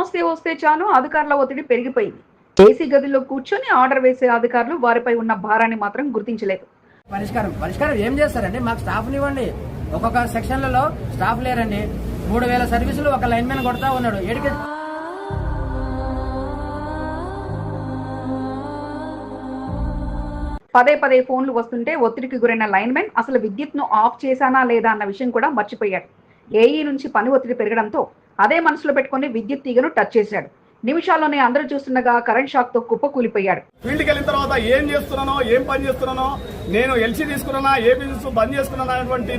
సమస్య వస్తే చాలు అధికారుల ఒత్తిడి పెరిగిపోయింది. ఏసీ గదిలో కూర్చొని ఆర్డర్ వేసే అధికారులు వారిపై ఉన్న భారాన్ని మాత్రం గుర్తించలేదు. పరిష్కారం ఏం చేస్తారండి? మాకు స్టాఫ్ని ఇవ్వండి. ఒక్కొక్క సెక్షన్లలో స్టాఫ్ లేరండి. 3000 సర్వీసులు ఒక లైన్ మ్యాన్ కొడతా ఉన్నాడు. ఏడికి పదే ఫోన్లు వస్తుంటే ఒత్తిడికి గురైన లైన్మెన్ అసలు విద్యుత్ను ఆఫ్ చేశానా లేదా అన్న విషయం కూడా మర్చిపోయాడు. ఏఈ నుంచి పని ఒత్తిడి పెరగడంతో అదే మనసులో పెట్టుకుని విద్యుత్ తీగను టచ్ చేశాడు. నిమిషాల్లోనే అందరూ చూస్తుండగా కరెంట్ షాక్ తో కుప్పకూలిపోయాడు. ఫీల్డ్కి వెళ్ళిన తర్వాత ఏం చేస్తున్నానో, ఏం పని చేస్తున్నానో, నేను ఎల్సీ తీసుకున్నానా, ఏ బిజినెస్ బంద్ చేసుకున్నానా అనేటువంటి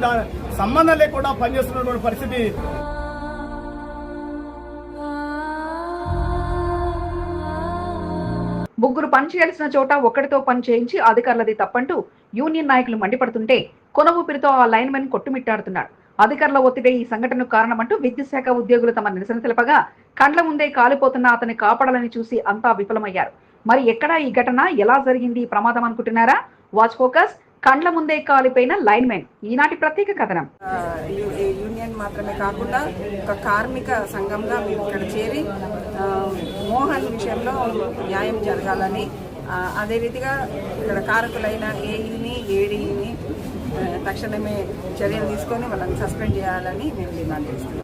సంబంధం లేకుండా పనిచేస్తున్నటువంటి పరిస్థితి. ముగ్గురు పని చేయాల్సిన చోట ఒక్కడితో పని చేయించి అధికారులది తప్పంటూ యూనియన్ నాయకులు మండిపడుతుంటే కొన ఊపిరితో ఆ లైన్మెన్ కొట్టుమిట్టాడుతున్నాడు. అధికారుల ఒత్తిడే ఈ సంఘటనకు కారణమంటూ విద్యుత్ శాఖ ఉద్యోగులు తమ నిరసన తెలపగా కండ్ల ముందే కాలిపోతున్న అతన్ని కాపాడాలని చూసి అంతా విఫలమయ్యారు. మరి ఎక్కడ ఈ ఘటన, ఎలా జరిగింది ఈ ప్రమాదం అనుకుంటున్నారా? Watch focus. కండ్ల ముందే కాలిపోయిన లైన్మెన్ ఈనాటి ప్రత్యేక కథనం. యూనియన్ మాత్రమే కాకుండా ఒక కార్మిక సంఘంగా మేము ఇక్కడ చేరి మోహన్ విషయంలో న్యాయం జరగాలని, అదే రీతిగా ఇక్కడ కారకులైన ఏఈని, ఏడీని తక్షణమే చర్యలు తీసుకొని వాళ్ళని సస్పెండ్ చేయాలని మేము డిమాండ్ చేస్తున్నాం.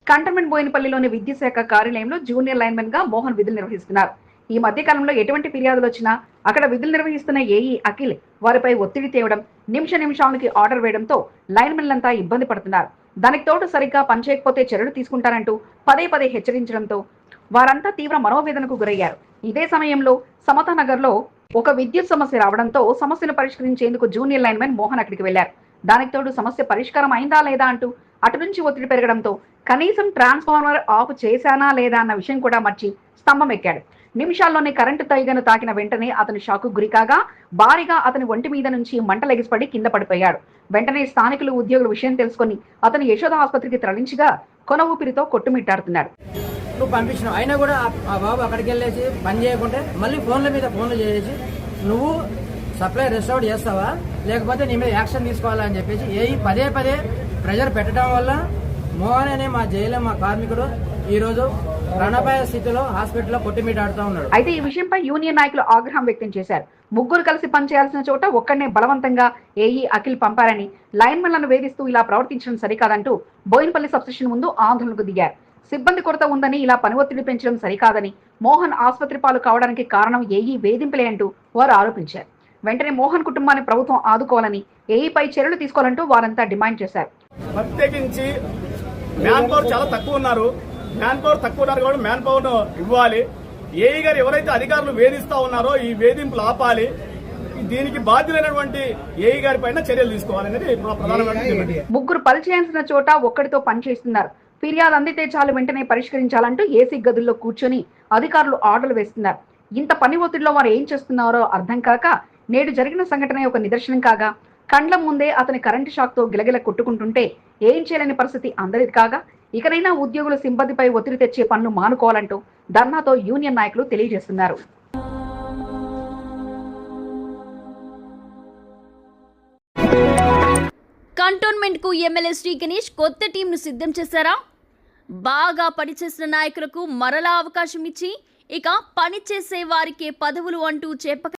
కంటోన్మెంట్ బోయినపల్లిలోని విద్యుత్ శాఖ కార్యాలయంలో జూనియర్ లైన్మెన్ గా మోహన్ విధులు నిర్వహిస్తున్నారు. ఈ మధ్య కాలంలో ఎటువంటి ఫిర్యాదులు వచ్చినా అక్కడ విధులు నిర్వహిస్తున్న ఏఈ అఖిల్ వారిపై ఒత్తిడి తేవడం, నిమిషానికి ఆర్డర్ వేయడంతో లైన్మెన్లంతా ఇబ్బంది పడుతున్నారు. దానికి తోడు సరిగ్గా పనిచేయకపోతే చర్యలు తీసుకుంటారంటూ పదే హెచ్చరించడంతో వారంతా తీవ్ర మనోవేదనకు గురయ్యారు. ఇదే సమయంలో సమతానగర్ లో ఒక విద్యుత్ సమస్య రావడంతో సమస్యను పరిష్కరించేందుకు జూనియర్ లైన్మెన్ మోహన్ అక్కడికి వెళ్లారు. దానికి తోడు సమస్య పరిష్కారం అయిందా లేదా అంటూ అటు నుంచి ఒత్తిడి పెరగడంతో కనీసం ట్రాన్స్ఫార్మర్ ఆఫ్ చేశానా లేదా అన్న విషయం కూడా మర్చి స్తంభం ఎక్కాడు. నిమిషాల్లోనే కరెంటు తీగను తాకిన వెంటనే అతను షాకు గురికాగా భారీగా అతని ఒంటి మీద నుంచి మంటలెగిసిపడి కింద పడిపోయాడు. వెంటనే స్థానికులు, ఉద్యోగుల విషయం తెలుసుకుని అతను యశోద ఆసుపత్రికి తరలించగా కొన ఊపిరితో కొట్టుమిట్టాడుతున్నాడు. నువ్వు పంపించినావు, అయినా కూడా ఆ బాబు అక్కడికి వెళ్ళేసి పని చేయకుంటే మళ్ళీ ఫోన్ల మీద ఫోన్లు చేసి నువ్వు సప్లై రెస్టార్ట్ చేస్తావా లేకపోతే నీ మీద యాక్షన్ తీసుకోవాలని చెప్పేసి ఏఈ పదే ప్రెజర్ పెట్టడం వల్ల మోహన్ అనే మా జైలు మా కార్మికుడు ఈ రోజు ప్రాణాపాయ స్థితిలో హాస్పిటల్లో కొట్టుమిట్టాడుతూ ఉన్నాడు. అయితే ఈ విషయంపై యూనియన్ నాయకులు ఆగ్రహం వ్యక్తం చేశారు. ముగ్గురు కలిసి పనిచేయాల్సిన చోట ఒక్కడనే బలవంతంగా ఏఈ అఖిల్ పంపారని, లైన్మెన్లను వేధిస్తూ ఇలా ప్రవర్తించడం సరికాదంటూ బోయినపల్లి సబ్స్టేషన్ ముందు ఆందోళనకు దిగారు. సిబ్బంది కొరత ఉందని ఇలా పని ఒత్తిడి పెంచడం సరికాదని, మోహన్ ఆసుపత్రి పాలు కావడానికి కారణం ఏఈ వేధింపులే అంటూ వారు ఆరోపించారు. వెంటనే మోహన్ కుటుంబాన్ని ప్రభుత్వం ఆదుకోవాలని, ఏఈపై చర్యలు తీసుకోవాలంటూ వారంతా డిమాండ్ చేశారు. ప్రత్యేకించి మ్యాన్ పవర్ చాలా తక్కువ ఉన్నారు కాబట్టి మ్యాన్ పవర్ ఇవ్వాలి. ఏఈ గారు ఎవరైతే అధికారులు వేధిస్తా ఉన్నారో ఈ వేధింపులు ఆపాలి. దీనికి బాధ్యులైనటువంటి ఏఈ గారి పైన చర్యలు తీసుకోవాలనేది మా ప్రధానమైన డిమాండ్. ముగ్గురు పని చేయాల్సిన చోట ఒక్కడితో పనిచేస్తున్నారు. ఫిర్యాదు అందితే చాలు వెంటనే పరిష్కరించాలంటూ ఏసీ గదుల్లో కూర్చొని అధికారులు ఆర్డర్లు వేస్తున్నారు. ఇంత పని ఒత్తిడిలో వారు ఏం చేస్తున్నారో అర్థం కాక నేడు జరిగిన సంఘటన ఒక నిదర్శనం కాగా, కండ్ల ముందే అతని కరెంటు షాక్ తో గిలగిల కొట్టుకుంటుంటే ఏం చేయలేని పరిస్థితి అందరిది కాగా, ఇకనైనా ఉద్యోగుల సిబ్బందిపై ఒత్తిడి తెచ్చే పనులు మానుకోవాలంటూ ధర్నాతో యూనియన్ నాయకులు తెలియజేస్తున్నారు. కంటోన్మెంట్ కు ఎమ్మెల్యే శ్రీ గణేష్ కొత్త టీంను సిద్ధం చేశారా? బాగా పనిచేసిన నాయకులకు మరలా అవకాశం ఇచ్చి ఇక పనిచేసే వారికే పదవులు అంటూ చెప్పక